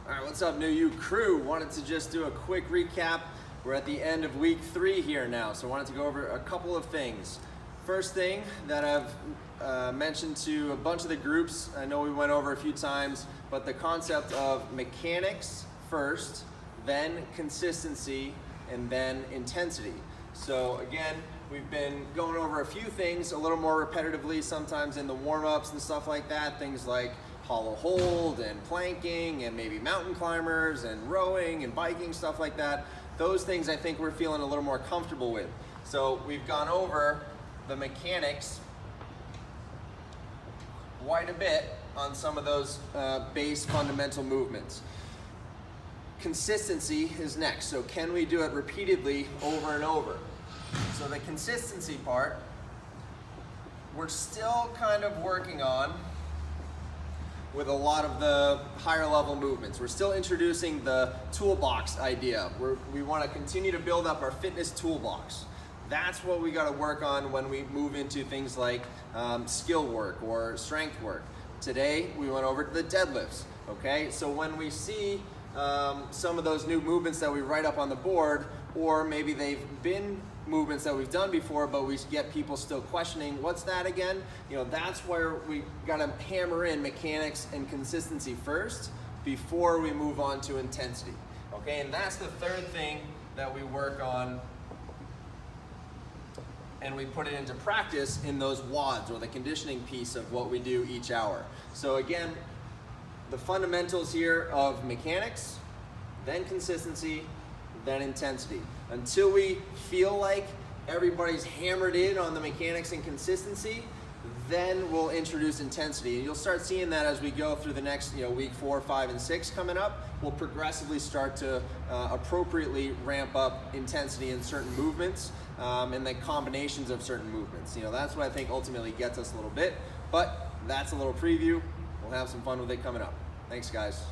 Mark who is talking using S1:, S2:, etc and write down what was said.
S1: All right, what's up, New You crew? Wanted to just do a quick recap. We're at the end of week 3 here now, so I wanted to go over a couple of things. First thing that I've mentioned to a bunch of the groups, I know we went over a few times, but the concept of mechanics first, then consistency, and then intensity. So again, we've been going over a few things a little more repetitively, sometimes in the warm-ups and stuff like that, things like hollow hold and planking and maybe mountain climbers and rowing and biking, stuff like that. Those things I think we're feeling a little more comfortable with. So we've gone over the mechanics quite a bit on some of those base fundamental movements. Consistency is next. So can we do it repeatedly over and over? So the consistency part, we're still kind of working on with a lot of the higher level movements. We're still introducing the toolbox idea. We want to continue to build up our fitness toolbox. That's what we got to work on when we move into things like skill work or strength work. Today we went over to the deadlifts. Okay, so when we see some of those new movements that we write up on the board, or maybe they've been movements that we've done before, but we get people still questioning, what's that again? You know, that's where we gotta hammer in mechanics and consistency first before we move on to intensity. Okay, and that's the third thing that we work on, and we put it into practice in those WODs, or the conditioning piece of what we do each hour. So again, the fundamentals here of mechanics, then consistency, then intensity. Until we feel like everybody's hammered in on the mechanics and consistency, then we'll introduce intensity. And you'll start seeing that as we go through the next week 4, 5, and 6 coming up. We'll progressively start to appropriately ramp up intensity in certain movements and the combinations of certain movements. That's what I think ultimately gets us a little bit, but that's a little preview. We'll have some fun with it coming up. Thanks, guys.